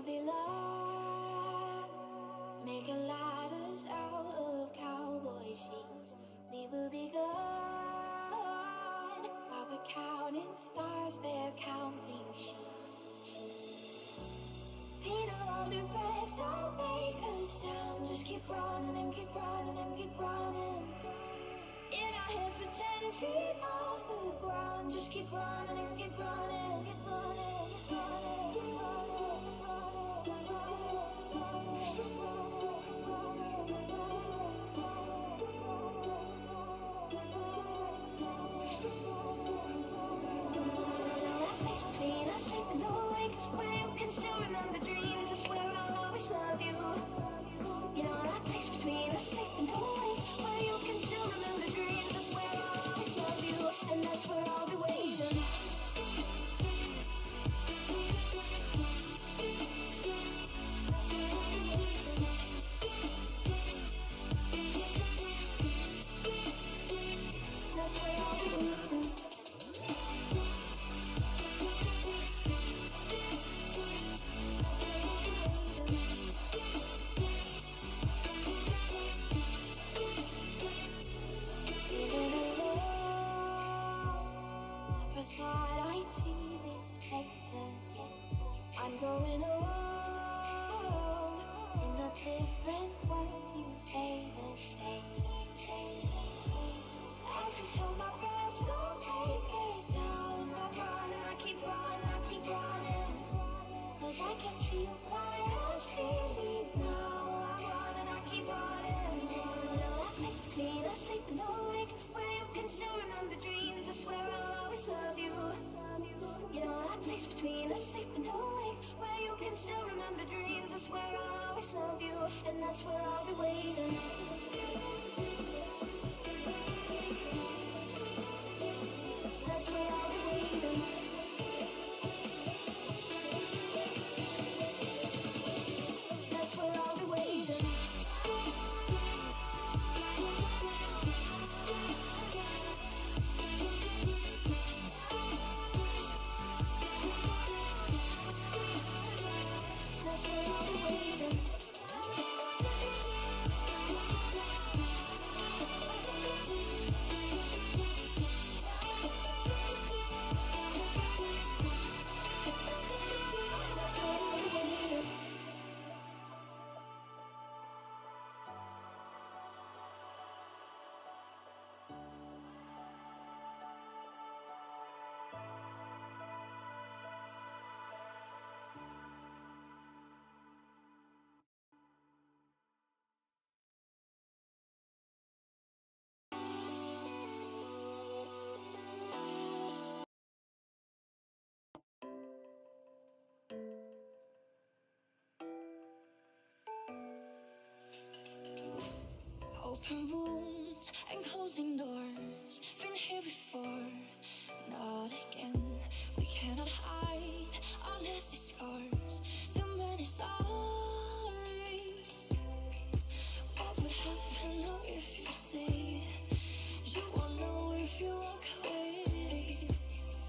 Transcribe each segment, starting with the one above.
will be loved. Making ladders out of cowboy sheets. We will be good. While we're counting stars, they're counting sheep. Peter, hold your breath, don't make a sound. Just keep running and keep running and keep running. In our heads, we're 10 feet off the ground. Just keep running and keep running, keep running, keep running, keep running, keep running, keep between us, sleeping awake, where you can still remember dreams. I swear I'll always love you. You know that place between us, sleeping awake, where you can still remember dreams. I swear I'll always love you, and that's where I'll be waiting. That's where I'll be waiting. Feeling alone. Never thought I'd see this place again. I'm growing old. In a different world, you stay the same. I just hold my breath, don't make a sound. I run and I keep running, I keep running. 'Cause I can see you quite as clearly now. I run and I keep running. That place between us, sleeping awake, where you can still remember dreams. I swear I'll always love you. You know that place between us, sleeping awake, where you can still remember dreams. I swear I'll always love you, and that's where I'll be waiting. That's where I'll be waiting. That's where I'll be waiting. That's where I'll be waiting. That's where I'll be waiting. Open wounds and closing doors. Been here before, not again. We cannot hide our nasty scars. Too many sorries. What would happen now if you say you won't know if you walk away?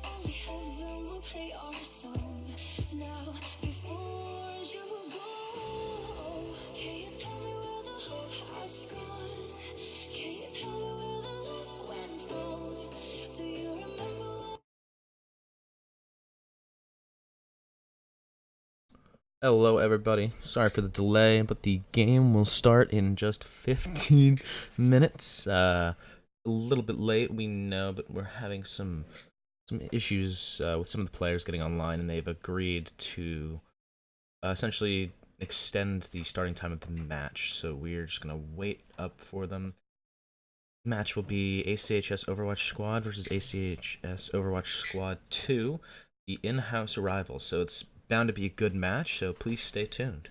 Only heaven will play our song now before you go. Can you tell me where the hope has gone? Can you tell me where the love went wrong? Do you remember? Hello everybody, sorry for the delay, but the game will start in just 15 minutes. A little bit late, we know, but we're having some issues with some of the players getting online, and they've agreed to essentially extend the starting time of the match, so we're just going to wait up for them. The match will be ACHS Overwatch Squad versus ACHS Overwatch Squad 2, the in-house arrival, so it's bound to be a good match, so please stay tuned.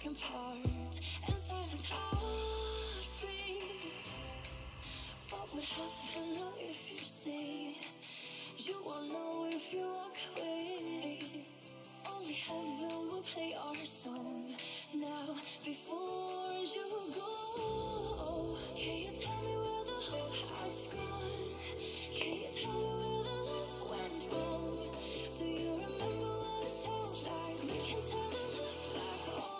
broken part and silent heartbeat. What would happen now if you stay? You won't know if you walk away. Only heaven will play our song now before you go. Can you tell me where the hope has gone? Can you tell me where the love went wrong? Do you remember what it sounds like? We can turn the love back on.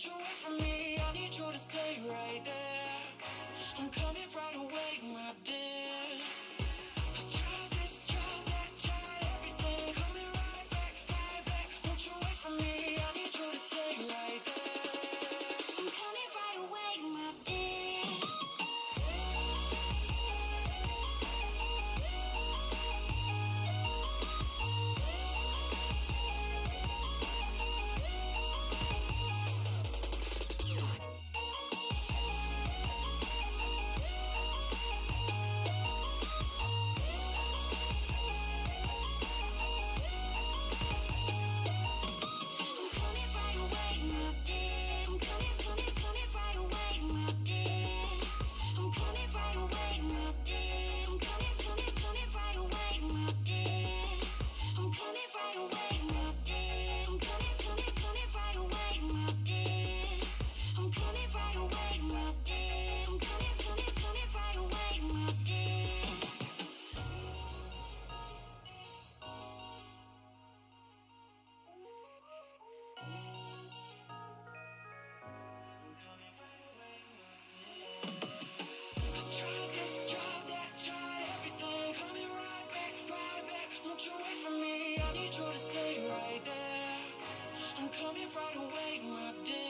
Won't you wait for me? I need you to stay right there. I'm coming right away, my dear. I tried this, tried that, tried everything. Coming right back, right back. Won't you wait for me? I need you to stay right there. I'm coming right away, my dear.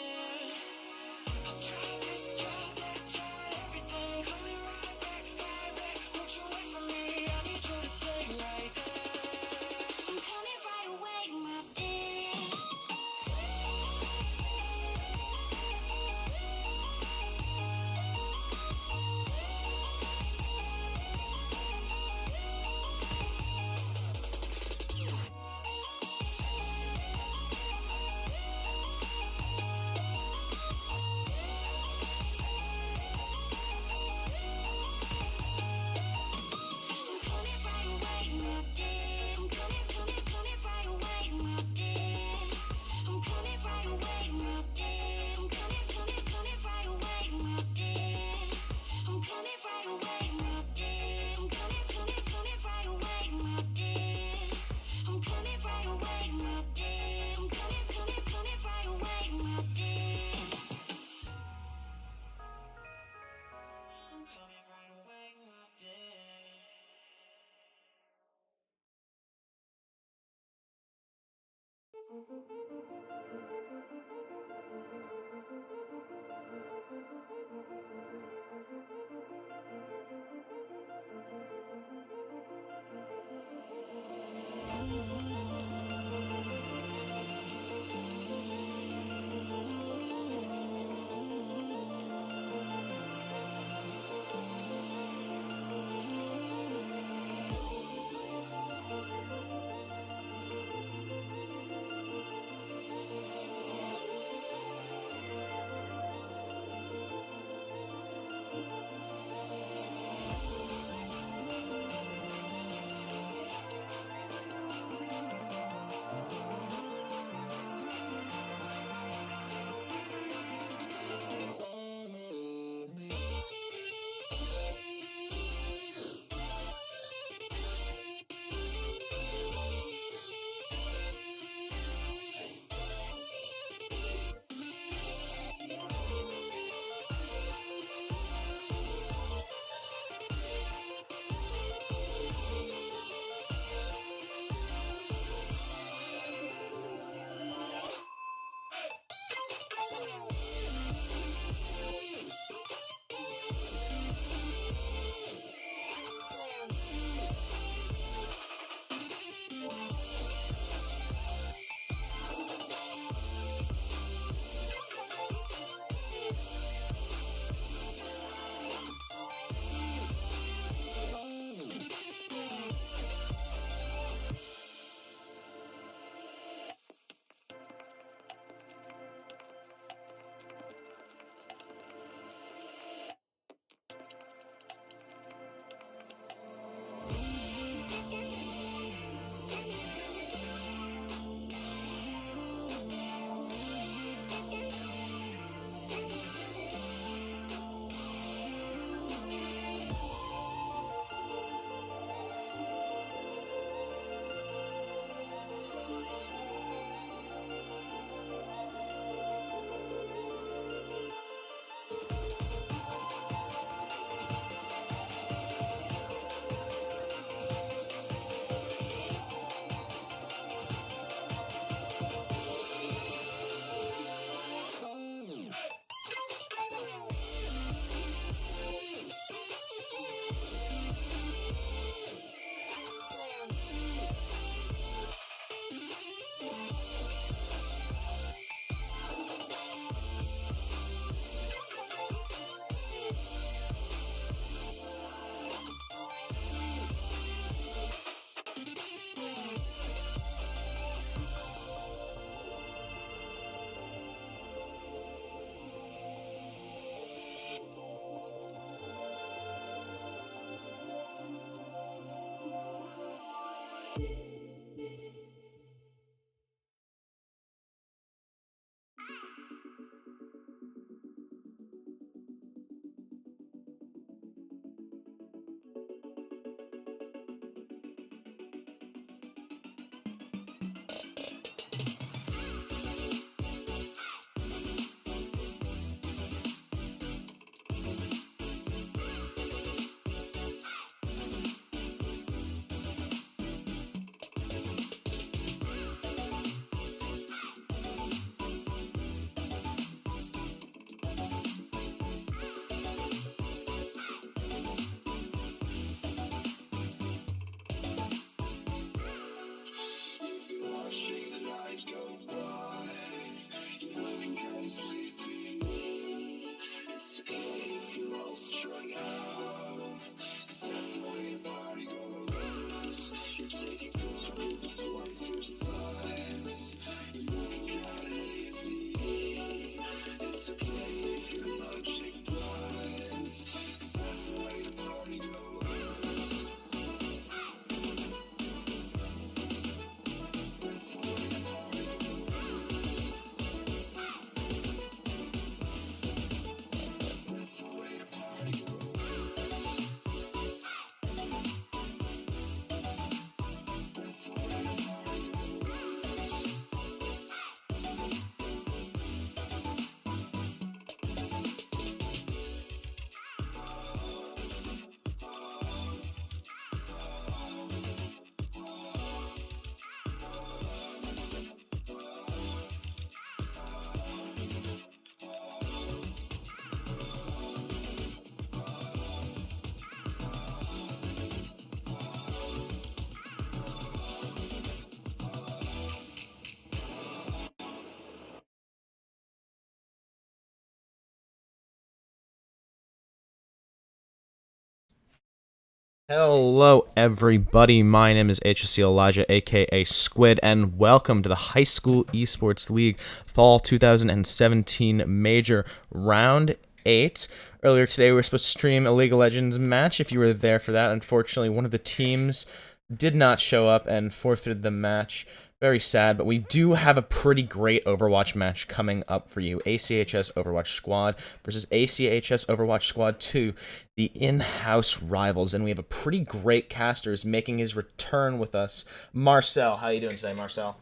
Hello, everybody. My name is HSEL Elijah, aka Squid, and welcome to the High School Esports League Fall 2017 Major Round 8. Earlier today, we were supposed to stream a League of Legends match. If you were there for that, unfortunately, one of the teams did not show up and forfeited the match. Very sad, but we do have a pretty great Overwatch match coming up for you. ACHS Overwatch Squad versus ACHS Overwatch Squad 2, the in-house rivals. And we have a pretty great casters making his return with us. Marcel, how you doing today, Marcel?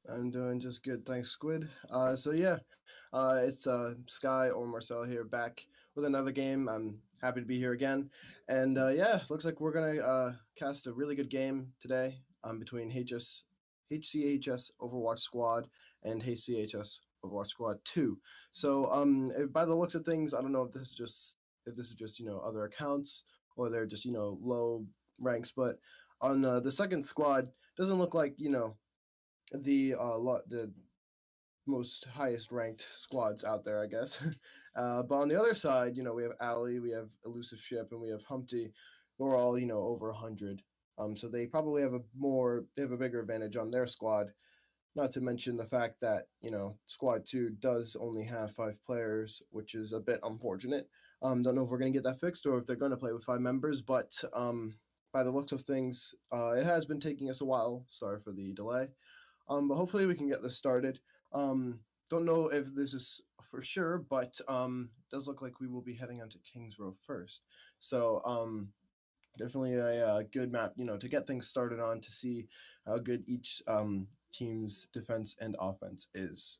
I'm doing just good, thanks, Squid. It's Sky or Marcel here back with another game. I'm happy to be here again, and looks like we're gonna cast a really good game today between HCHS Overwatch Squad and HCHS Overwatch Squad 2. So by the looks of things, I don't know if this is just other accounts or they're just low ranks, but on the second squad doesn't look like the most highest ranked squads out there, I guess. But on the other side, we have Ali, we have Elusive Ship, and we have Humpty. We're all over 100. So they probably have a bigger advantage on their squad. Not to mention the fact that Squad 2 does only have 5 players, which is a bit unfortunate. Don't know if we're gonna get that fixed or if they're gonna play with 5 members, but by the looks of things, it has been taking us a while. Sorry for the delay. But hopefully we can get this started. Don't know if this is for sure, but does look like we will be heading onto Kings Row first. So definitely a good map, to get things started on to see how good each team's defense and offense is.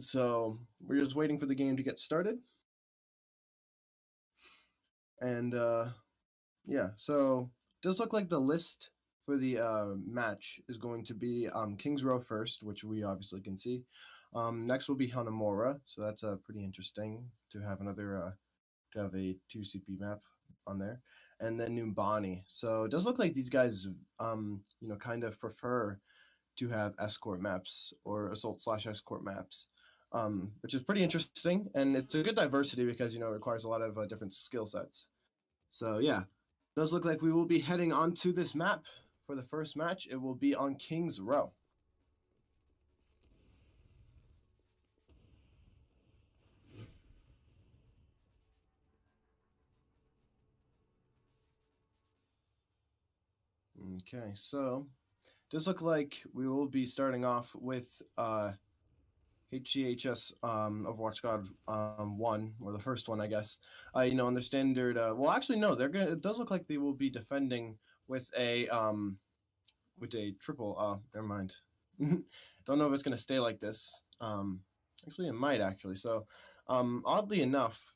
So we're just waiting for the game to get started. And so does look like the list for the match is going to be Kings Row first, which we obviously can see. Next will be Hanamura, so that's pretty interesting to have to have a 2 CP map on there, and then Numbani. So it does look like these guys kind of prefer to have escort maps or assault/escort maps. Which is pretty interesting, and it's a good diversity because it requires a lot of different skill sets. So yeah, does look like we will be heading onto this map for the first match. It will be on Kings Row. Okay, so does look like we will be starting off with HCHS Overwatch Squad 1, or the first one, I guess. On their standard. Well, actually, no. It does look like they will be defending with a triple. Never mind. Don't know if it's gonna stay like this. Actually, it might actually. So, oddly enough,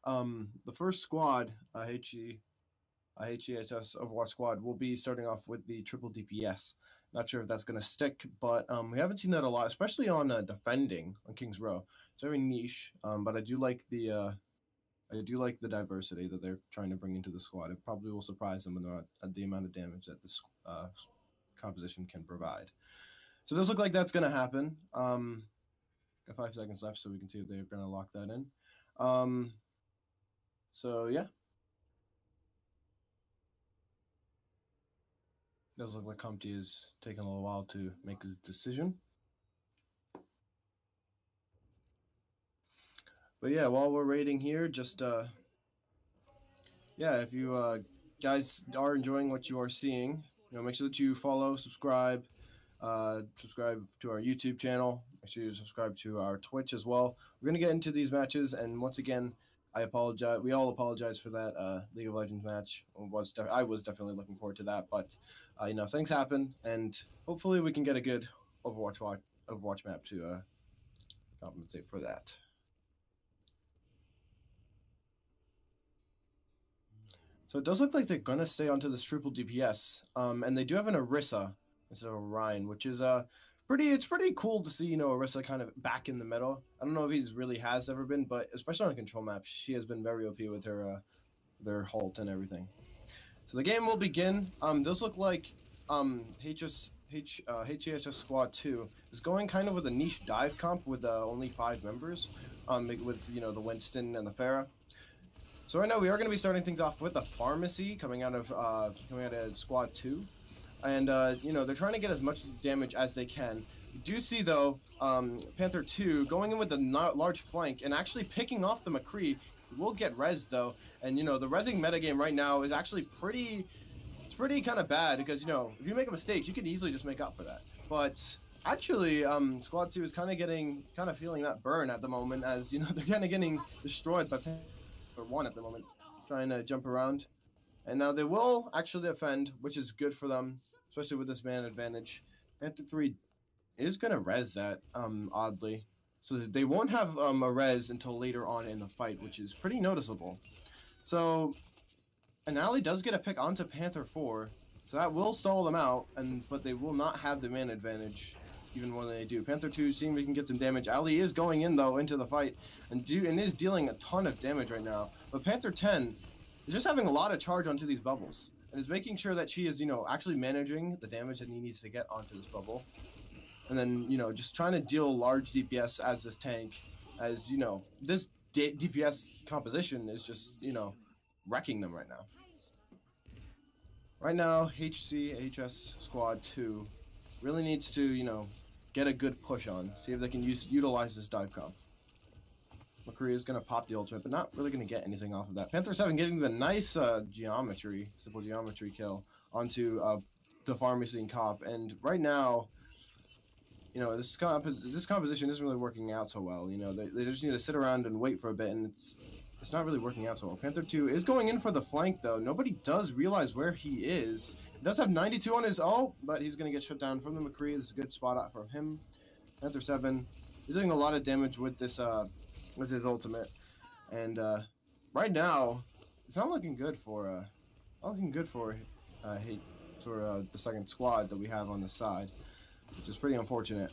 the first squad, HGHS Overwatch Squad, will be starting off with the triple DPS. Not sure if that's going to stick, but we haven't seen that a lot, especially on defending on Kings Row. It's very niche, but I do like the diversity that they're trying to bring into the squad. It probably will surprise them with the amount of damage that this composition can provide. So it does look like that's going to happen. Got 5 seconds left, so we can see if they're going to lock that in. So yeah. Does look like Humpty is taking a little while to make his decision. But yeah, while we're waiting here, just if you guys are enjoying what you are seeing, make sure that you follow, subscribe to our YouTube channel. Make sure you subscribe to our Twitch as well. We're gonna get into these matches, and once again, I apologize. We all apologize for that League of Legends match. I was definitely looking forward to that, but things happen, and hopefully we can get a good Overwatch map to compensate for that. So it does look like they're gonna stay onto this triple DPS, and they do have an Orisa instead of a Ryan, which is It's pretty cool to see Orisa kind of back in the middle. I don't know if he's really has ever been, but especially on control maps, she has been very OP with her their halt and everything. So the game will begin. Does look like HHS Squad 2 is going kind of with a niche dive comp with only 5 members, with the Winston and the Pharah. So right now we are going to be starting things off with the pharmacy coming out of squad 2. And you know, they're trying to get as much damage as they can. You do see though, Panther 2 going in with the large flank and actually picking off the McCree. He will get res though, and you know, the resing metagame right now is actually pretty kind of bad because, you know, if you make a mistake, you can easily just make up for that. But actually, squad 2 is kind of feeling that burn at the moment, as you know, they're kind of getting destroyed by Panther 1 at the moment, trying to jump around. And now they will actually defend, which is good for them, especially with this man advantage. Panther 3 is going to res that, oddly. So they won't have a res until later on in the fight, which is pretty noticeable. So, and Ally does get a pick onto Panther 4, so that will stall them out, but they will not have the man advantage even when they do. Panther 2 seeing if we can get some damage. Ally is going in, though, into the fight, and is dealing a ton of damage right now. But Panther 10 is just having a lot of charge onto these bubbles, and is making sure that she is, you know, actually managing the damage that he needs to get onto this bubble. And then, you know, just trying to deal large DPS as this tank, as, you know, this DPS composition is just, you know, wrecking them right now. Right now, HSEL squad 2 really needs to, you know, get a good push on, see if they can utilize this dive comp. McCree is going to pop the ultimate, but not really going to get anything off of that. Panther 7 getting the nice simple geometry kill onto the pharmacy and cop. And right now, you know, this composition isn't really working out so well. You know, they just need to sit around and wait for a bit, and it's not really working out so well. Panther 2 is going in for the flank, though. Nobody does realize where he is. He does have 92 on his ult, but he's going to get shut down from the McCree. This is a good spot out from him. Panther 7 is doing a lot of damage with this with his ultimate, and right now it's not looking good for the second squad that we have on the side, which is pretty unfortunate.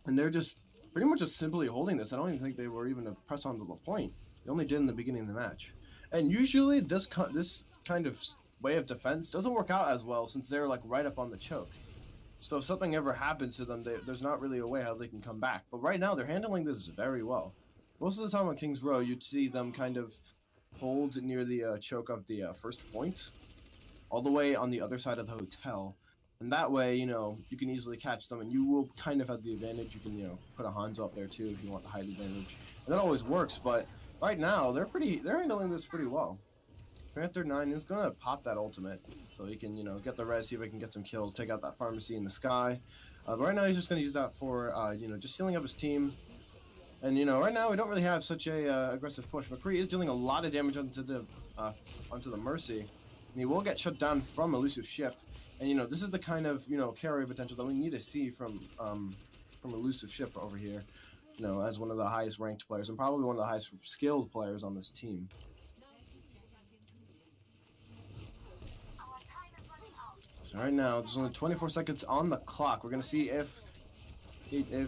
And they're just pretty much just simply holding this. I don't even think they were even to press on to the point. They only did in the beginning of the match. And usually this kind of way of defense doesn't work out as well, since they're like right up on the choke. So if something ever happens to them, there's not really a way how they can come back. But right now, they're handling this very well. Most of the time on King's Row, you'd see them kind of hold near the choke of the first point, all the way on the other side of the hotel. And that way, you know, you can easily catch them, and you will kind of have the advantage. You can, you know, put a Hanzo up there too if you want the height advantage. And that always works, but right now, they're handling this pretty well. Panther 9 is going to pop that ultimate, so he can, you know, get the res, see if he can get some kills, take out that pharmacy in the sky. But right now, he's just going to use that for, you know, just healing up his team. And, you know, right now, we don't really have such a aggressive push. McCree is dealing a lot of damage onto the Mercy, and he will get shut down from Elusive Ship. And, you know, this is the kind of, you know, carry potential that we need to see from Elusive Ship over here, you know, as one of the highest ranked players and probably one of the highest skilled players on this team. So right now, there's only 24 seconds on the clock. We're going to see if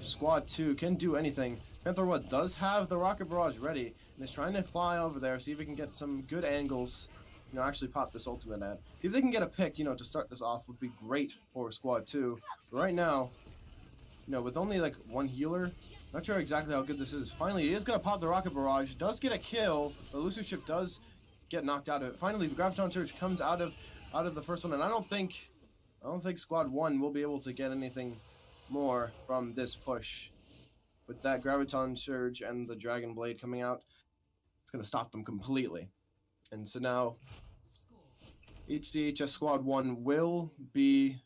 Squad 2 can do anything. Panther 1 does have the rocket barrage ready and is trying to fly over there, see if he can get some good angles, you know, actually pop this ultimate at. See if they can get a pick, you know, to start this off would be great for Squad 2. But right now, you know, with only like one healer, not sure exactly how good this is. Finally, he is going to pop the rocket barrage, does get a kill. The Elusive Ship does get knocked out of it. Finally, the Graviton Surge comes out of the first one, and I don't think Squad 1 will be able to get anything more from this push. With that Graviton Surge and the Dragon Blade coming out, it's going to stop them completely. And so now, HDHS Squad 1 will be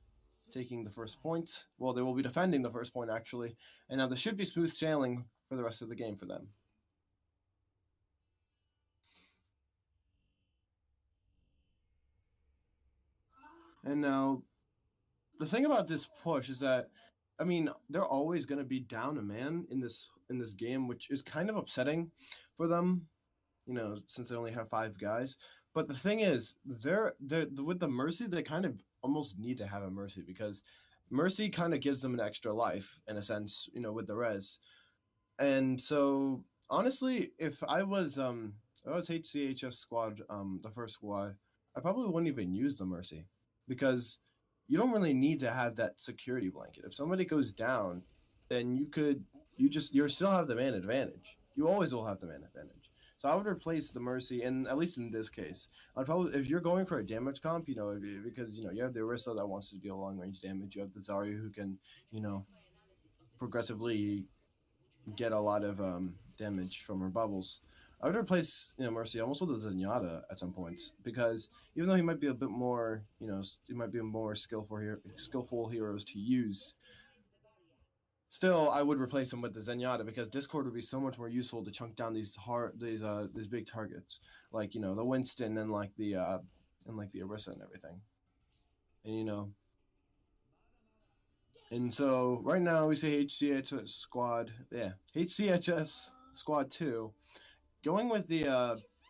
taking the first point. Well, they will be defending the first point, actually. And now there should be smooth sailing for the rest of the game for them. And now, the thing about this push is that, I mean, they're always going to be down a man in this game, which is kind of upsetting for them, you know, since they only have 5 guys. But the thing is, they're with the Mercy, they kind of almost need to have a Mercy, because Mercy kind of gives them an extra life in a sense, you know, with the res. And so honestly, if I was HCHS squad, the first squad, I probably wouldn't even use the Mercy, because you don't really need to have that security blanket. If somebody goes down, then you still have the man advantage. You always will have the man advantage. So I would replace the Mercy, and at least in this case, I'd probably if you're going for a damage comp, because you have the Orisa that wants to deal long range damage, you have the Zarya who can you know progressively get a lot of damage from her bubbles. I would replace Mercy almost with a Zenyatta at some points because even though he might be a bit more he might be a more skillful heroes to use. Still, I would replace him with the Zenyatta because Discord would be so much more useful to chunk down these big targets like the Winston and like the Orisa and everything. And so right now we say HCHS squad, yeah, HCHS squad 2, going with the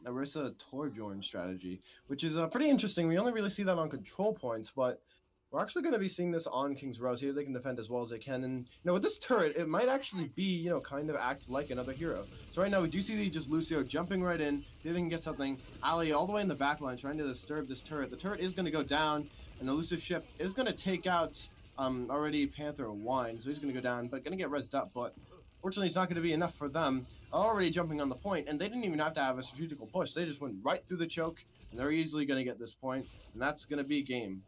Orisa Torbjorn strategy, which is pretty interesting. We only really see that on control points, but we're actually going to be seeing this on King's Row. Here they can defend as well as they can, and with this turret, it might actually be kind of act like another hero. So right now we do see just Lucio jumping right in, see if they can get something. Ali all the way in the back line trying to disturb this turret. The turret is going to go down, and the elusive ship is going to take out already Panther Wine, so he's going to go down, but going to get rezzed up. But fortunately, it's not going to be enough for them. Already jumping on the point, and they didn't even have to have a strategical push. They just went right through the choke, and they're easily going to get this point, and that's going to be game.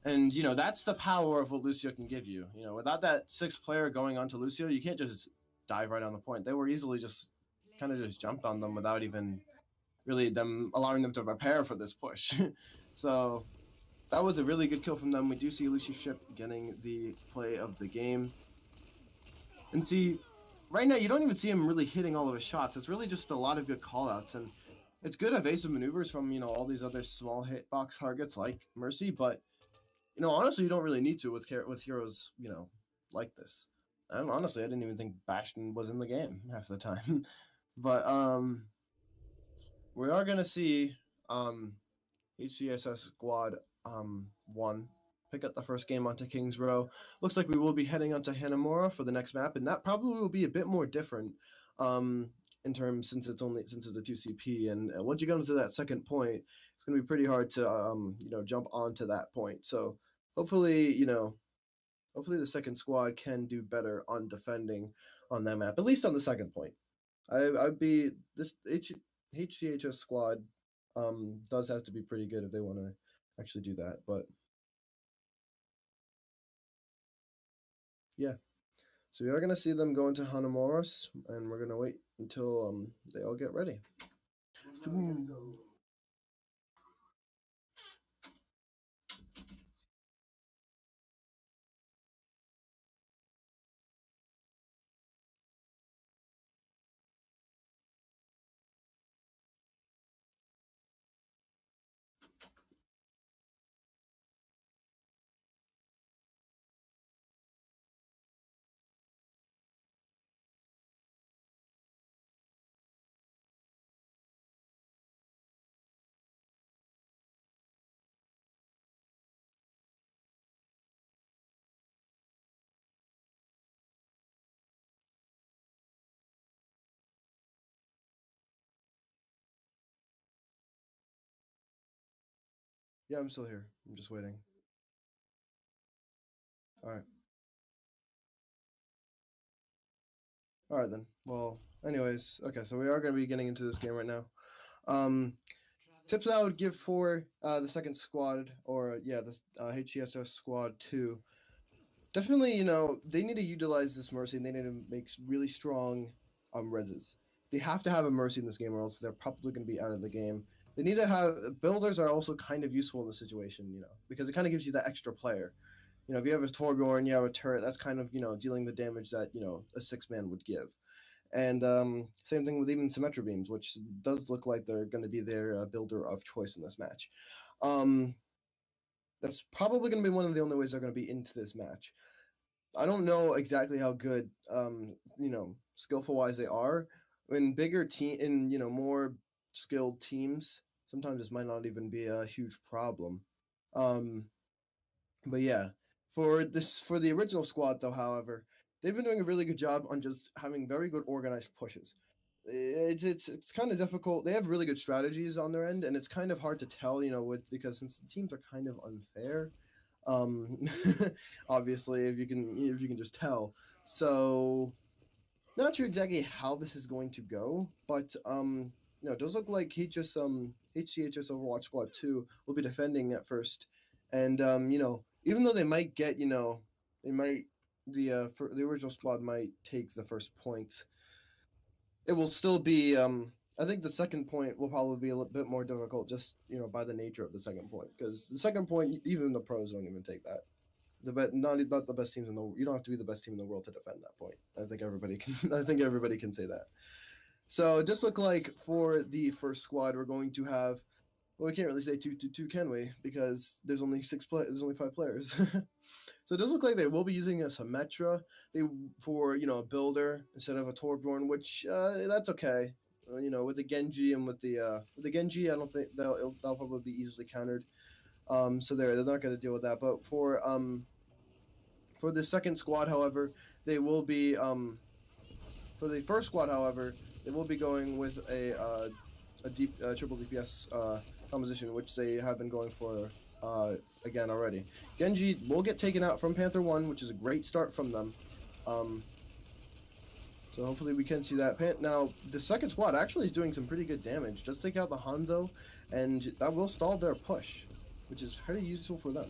And that's the power of what Lucio can give you. Without that 6th player going onto Lucio, you can't just dive right on the point. They were easily just kind of just jumped on them without even really them allowing them to prepare for this push. So that was a really good kill from them. We do see Lucio Ship getting the play of the game. And see, right now you don't even see him really hitting all of his shots. It's really just a lot of good callouts, and it's good evasive maneuvers from all these other small hitbox targets like Mercy. But honestly, you don't really need to with heroes like this. And honestly, I didn't even think Bastion was in the game half the time. But we are gonna see HCSS Squad 1 pick up the first game onto King's Row. Looks like we will be heading onto Hanamura for the next map, and that probably will be a bit more different in terms since it's a 2CP. And once you go into that second point, it's going to be pretty hard to jump onto that point. So hopefully the second squad can do better on defending on that map, at least on the second point. I'd be this HCHS squad does have to be pretty good if they want to actually do that. But yeah, so we are going to see them go into Hanamoris, and we're going to wait until they all get ready. Yeah, I'm still here. I'm just waiting. All right. All right then. Well, anyways, okay, so we are going to be getting into this game right now. Tips that I would give for the second squad, or the HCSS squad 2. Definitely, they need to utilize this Mercy, and they need to make really strong reses. They have to have a Mercy in this game, or else they're probably going to be out of the game. They need to have builders are also kind of useful in this situation, because it kind of gives you that extra player. If you have a Torbjorn, you have a turret, that's kind of dealing the damage that a 6-man would give. And same thing with even Symmetra Beams, which does look like they're going to be their builder of choice in this match. That's probably going to be one of the only ways they're going to be into this match. I don't know exactly how good, skillful wise they are. In bigger more skilled teams, sometimes this might not even be a huge problem. But yeah, for the original squad though, however, they've been doing a really good job on just having very good organized pushes. It's kind of difficult. They have really good strategies on their end, and it's kind of hard to tell, because since the teams are kind of unfair, obviously if you can just tell. So Not sure exactly how this is going to go, but it does look like HCHS Overwatch Squad 2 will be defending at first. And even though they might get, they might the original squad might take the first point, it will still be I think the second point will probably be a little bit more difficult just, by the nature of the second point, because the second point even the pros don't even take that. Not the best teams in the you don't have to be the best team in the world to defend that point. I think everybody can say that. So it just look like for the first squad we're going to have, well, we can't really say 2-2-2, can we? Because there's only 5 players. So it does look like they will be using a Symmetra for a builder instead of a Torbjorn, which that's okay. With the Genji and with the Genji, I don't think they'll probably be easily countered. So they're not going to deal with that. But for the second squad, however, they will be for the first squad, however, they will be going with a triple DPS composition, which they have been going for again already. Genji will get taken out from Panther 1, which is a great start from them. So hopefully we can see that. Now, the second squad actually is doing some pretty good damage. Just take out the Hanzo, and that will stall their push, which is pretty useful for them.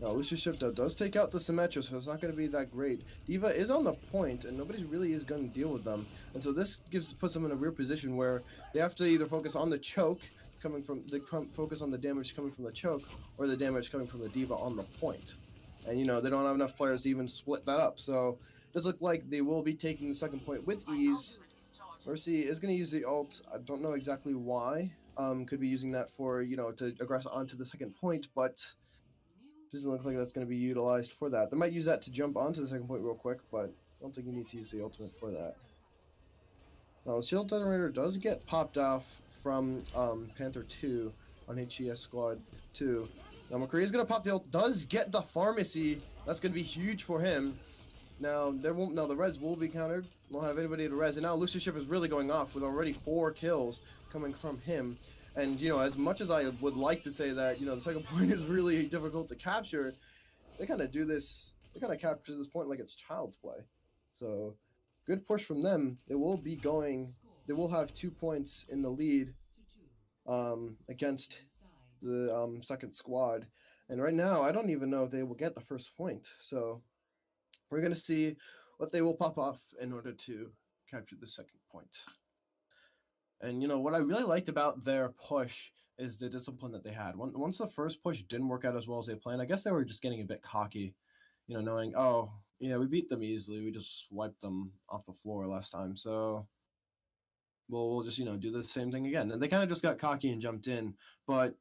Now, Lucius Shipto does take out the Symmetra, so it's not going to be that great. D.Va is on the point, and nobody really is going to deal with them. And so this puts them in a weird position where they have to either focus on the choke, focus on the damage coming from the choke, or the damage coming from the D.Va on the point. And, they don't have enough players to even split that up. So it does look like they will be taking the second point with ease. Mercy is going to use the ult. I don't know exactly why. Could be using that for, to aggress onto the second point, but doesn't look like that's going to be utilized for that. They might use that to jump onto the second point real quick, but I don't think you need to use the ultimate for that. Now, Shield Detonator does get popped off from Panther 2 on HCS Squad 2. Now, McCree is going to pop the ult, does get the Pharmacy. That's going to be huge for him. Now, the res will be countered. Won't have anybody to res. And now Lucius Ship is really going off with already 4 kills coming from him. And, as much as I would like to say that, the second point is really difficult to capture, they kind of capture this point like it's child's play. So, good push from them. They will have 2 points in the lead against the second squad. And right now, I don't even know if they will get the first point. So, we're going to see what they will pop off in order to capture the second point. And, what I really liked about their push is the discipline that they had. Once the first push didn't work out as well as they planned, I guess they were just getting a bit cocky, knowing, oh, yeah, we beat them easily. We just wiped them off the floor last time. So, we'll just, do the same thing again. And they kind of just got cocky and jumped in. But,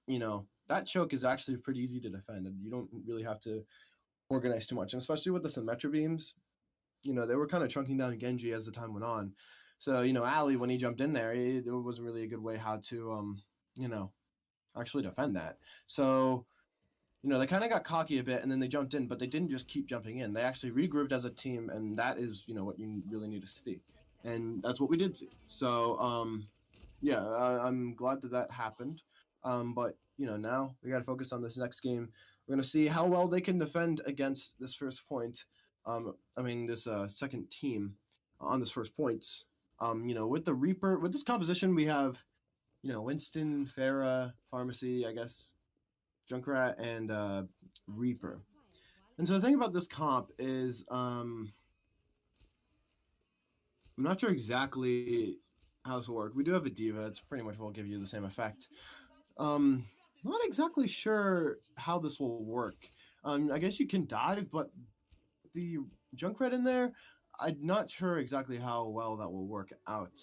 that choke is actually pretty easy to defend. And you don't really have to organize too much. And especially with the Symmetra beams, they were kind of chunking down Genji as the time went on. So, Ali, when he jumped in there, it wasn't really a good way how to, actually defend that. So, they kind of got cocky a bit and then they jumped in, but they didn't just keep jumping in. They actually regrouped as a team, and that is, what you really need to see. And that's what we did see. So, I'm glad that happened. But, now we got to focus on this next game. We're going to see how well they can defend against this first point. This second team on this first point. With the Reaper, with this composition, we have, Winston, Pharah, Pharmacy, I guess, Junkrat, and Reaper. And so the thing about this comp is, I'm not sure exactly how this will work. We do have a D.Va. It's pretty much will give you the same effect. Not exactly sure how this will work. I guess you can dive, but the Junkrat in there, I'm not sure exactly how well that will work out.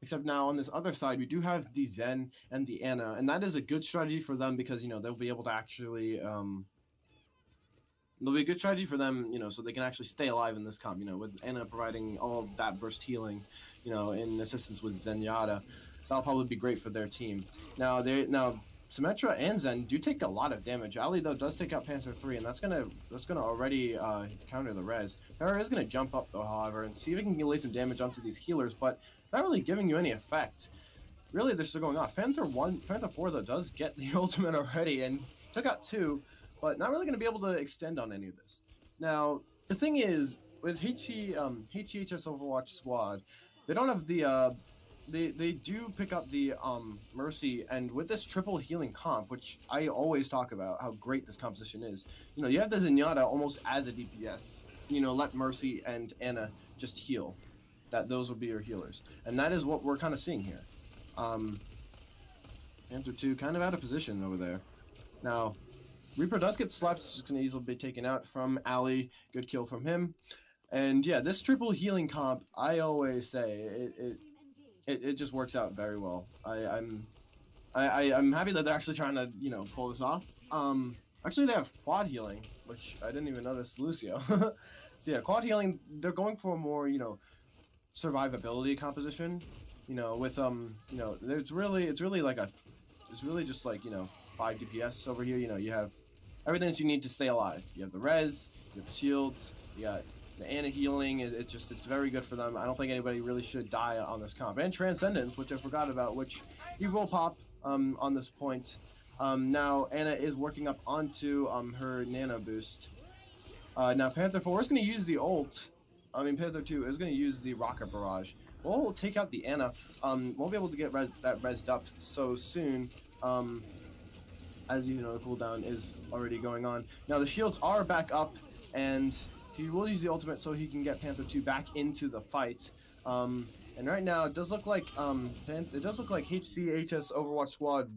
Except now on this other side, we do have the Zen and the Ana, and that is a good strategy for them because, they'll be able to actually, there'll be a good strategy for them, so they can actually stay alive in this comp, with Ana providing all of that burst healing, in assistance with Zenyatta. That'll probably be great for their team. Now, Symmetra and Zen do take a lot of damage. Ali, though, does take out Panther 3, and that's gonna already counter the res. Pharah is gonna jump up, though, however, and see if he can lay some damage onto these healers, but not really giving you any effect. really they're still going off. Panther 4 though does get the ultimate already and took out 2, but not really going to be able to extend on any of this. Now the thing is with HEHS Overwatch Squad, they don't have the they do pick up the Mercy, and with this triple healing comp, which I always talk about how great this composition is. You have the Zenyatta almost as a DPS. Let Mercy and Anna just heal. Those would be your healers, and that is what we're kind of seeing here. Panther 2 kind of out of position over there. Now, Reaper does get slapped, just gonna easily be taken out from Ali. Good kill from him. And yeah, this triple healing comp, I always say it just works out very well. I'm happy that they're actually trying to pull this off. Actually they have quad healing, which I didn't even notice Lucio. So yeah, quad healing, they're going for a more survivability composition. With it's really just like 5 DPS over here. You have everything that you need to stay alive. You have the res, you have the shields, you got the Ana healing. It's very good for them. I don't think anybody really should die on this comp. And Transcendence, which I forgot about, which he will pop on this point. Now Ana is working up onto her nano boost. Now Panther 4 is going to use the ult. Panther 2 is going to use the rocket barrage. We'll take out the Ana. Won't be able to get that rezzed up so soon. As you know, the cooldown is already going on. Now the shields are back up, and he will use the ultimate so he can get Panther 2 back into the fight. And right now it does look like HCHS Overwatch Squad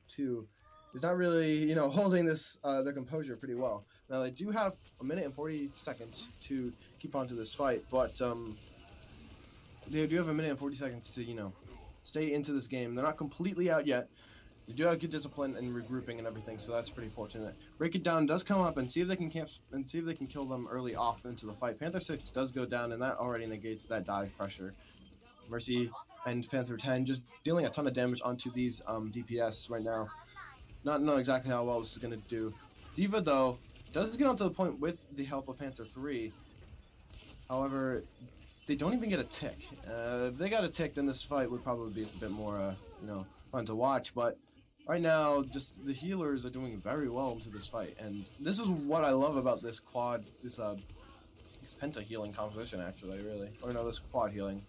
2 is not really holding this their composure pretty well. Now they do have a minute and 40 seconds to keep on to this fight, but they do have a minute and 40 seconds to stay into this game. They're not completely out yet. They do have good discipline and regrouping and everything, so that's pretty fortunate. Break It Down does come up and see if they can kill them early off into the fight. Panther 6 does go down, and that already negates that dive pressure. Mercy and Panther 10 just dealing a ton of damage onto these DPS right now. Not know exactly how well this is going to do. D.Va, though, does get onto the point with the help of Panther 3. However, they don't even get a tick. If they got a tick, then this fight would probably be a bit more, fun to watch. But right now, just the healers are doing very well into this fight, and this is what I love about this quad, this penta healing composition. Actually, really, or no, this quad healing.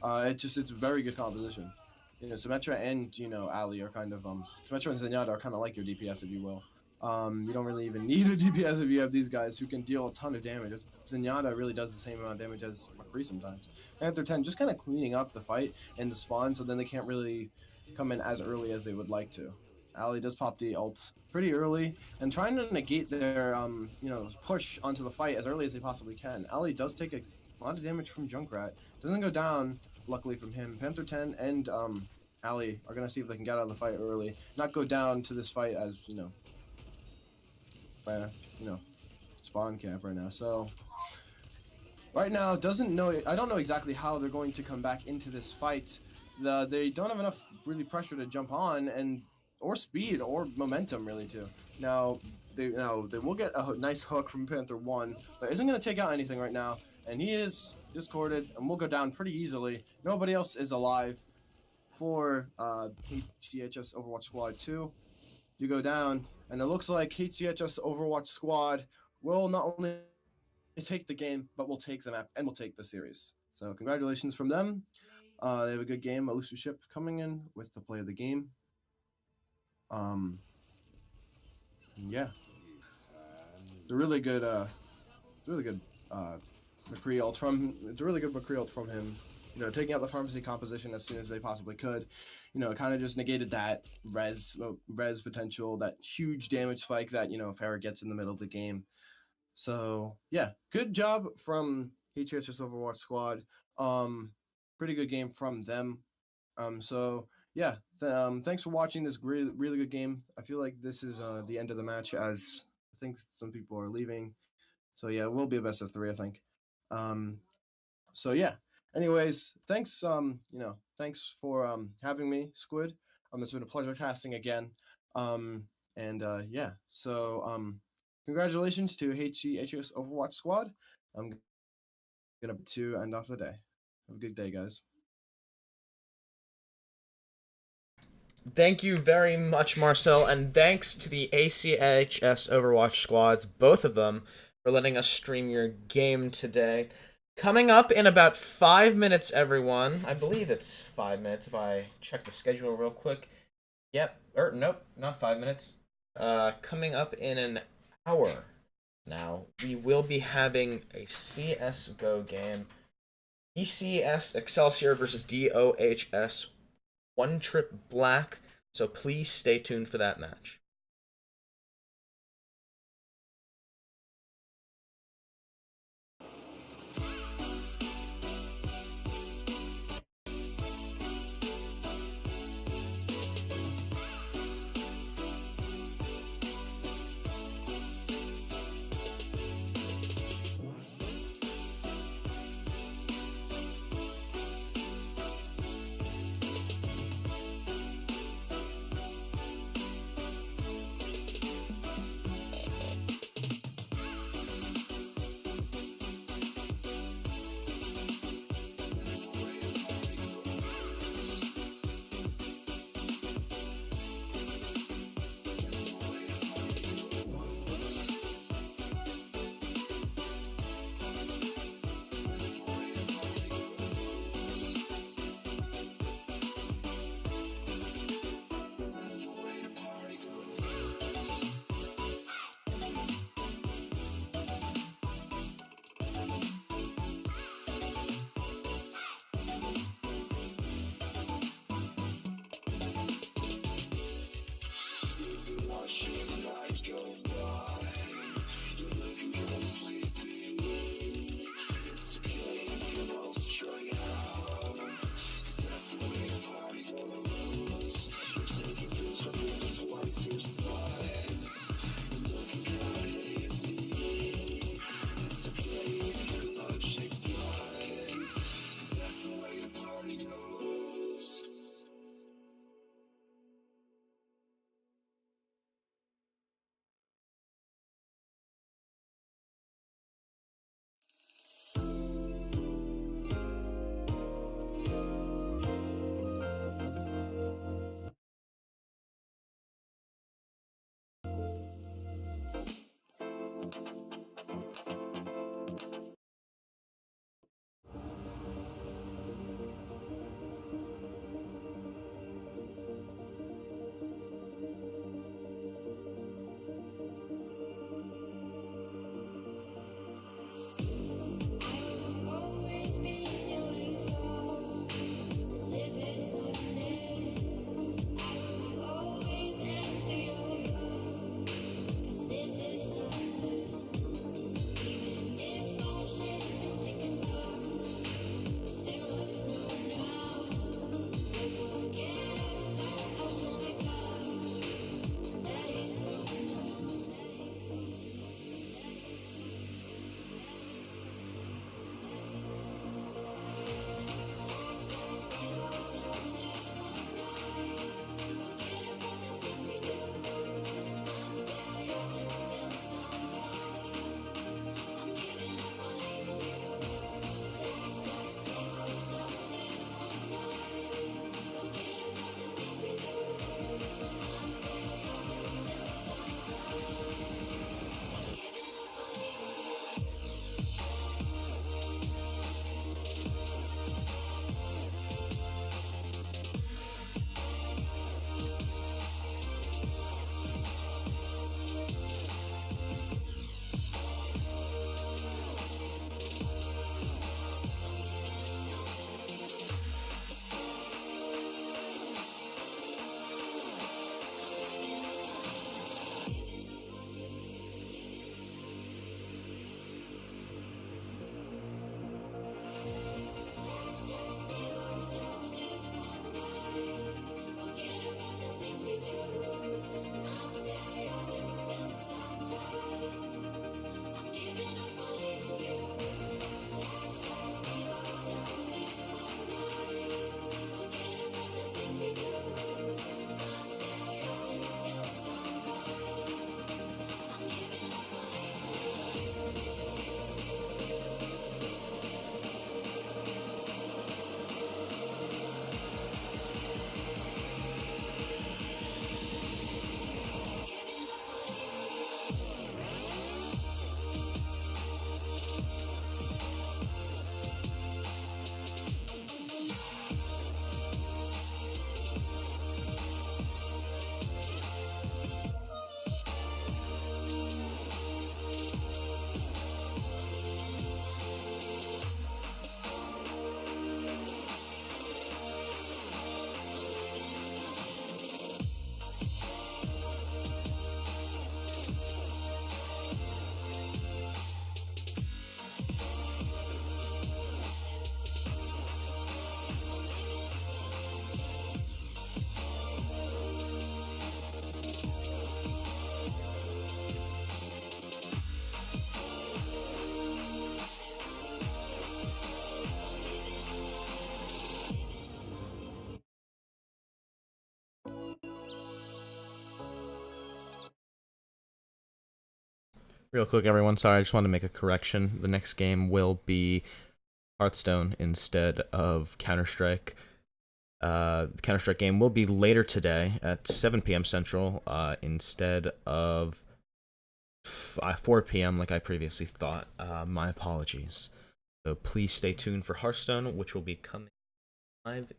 It's a very good composition. Symmetra and Ali are kind of Symmetra and Zenyatta are kind of like your DPS, if you will. You don't really even need a DPS if you have these guys who can deal a ton of damage. Zenyatta really does the same amount of damage as McCree sometimes. Panther 10 just kind of cleaning up the fight and the spawn, so then they can't really come in as early as they would like to. Ali does pop the ult pretty early and trying to negate their push onto the fight as early as they possibly can. Ali does take a lot of damage from Junkrat. Doesn't go down, luckily, from him. Panther 10 and Ali are going to see if they can get out of the fight early. Not go down to this fight as, spawn camp right now. So right now, I don't know exactly how they're going to come back into this fight. They don't have enough really pressure to jump on or speed or momentum really too. Now they will get a nice hook from Panther 1, but isn't going to take out anything right now, and he is discorded and will go down pretty easily. Nobody else is alive for HCHS Overwatch Squad 2. You go down, and it looks like HCHS Overwatch Squad will not only take the game, but will take the map and will take the series. So congratulations from them. They have a good game. Elusive Ship coming in with the play of the game. Yeah, it's a really good McCree ult from. It's a really good McCree ult from him. Taking out the pharmacy composition as soon as they possibly could. Kind of just negated that res potential, that huge damage spike that Farrah gets in the middle of the game. So yeah, good job from HSS Overwatch Squad. Pretty good game from them. So yeah, thanks for watching this really good game. I feel like this is the end of the match, as I think some people are leaving. So yeah, it will be a best of 3, I think. So yeah. Anyways, thanks. Thanks for having me, Squid. It's been a pleasure casting again. Yeah. So congratulations to HCHS Overwatch Squad. I'm gonna end off the day. Have a good day, guys. Thank you very much, Marcel, and thanks to the ACHS Overwatch squads, both of them, for letting us stream your game today. Coming up in about 5 minutes, everyone. I believe it's 5 minutes if I check the schedule real quick. Yep. Nope, not 5 minutes. Coming up in an hour now, we will be having a CSGO game. ECS Excelsior versus DOHS One Trip Black. So please stay tuned for that match. Real quick, everyone. Sorry, I just wanted to make a correction. The next game will be Hearthstone instead of Counter-Strike. The Counter-Strike game will be later today at 7 p.m. Central instead of 4 p.m. like I previously thought. My apologies. So please stay tuned for Hearthstone, which will be coming live.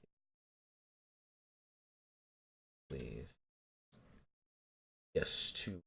Yes, 2.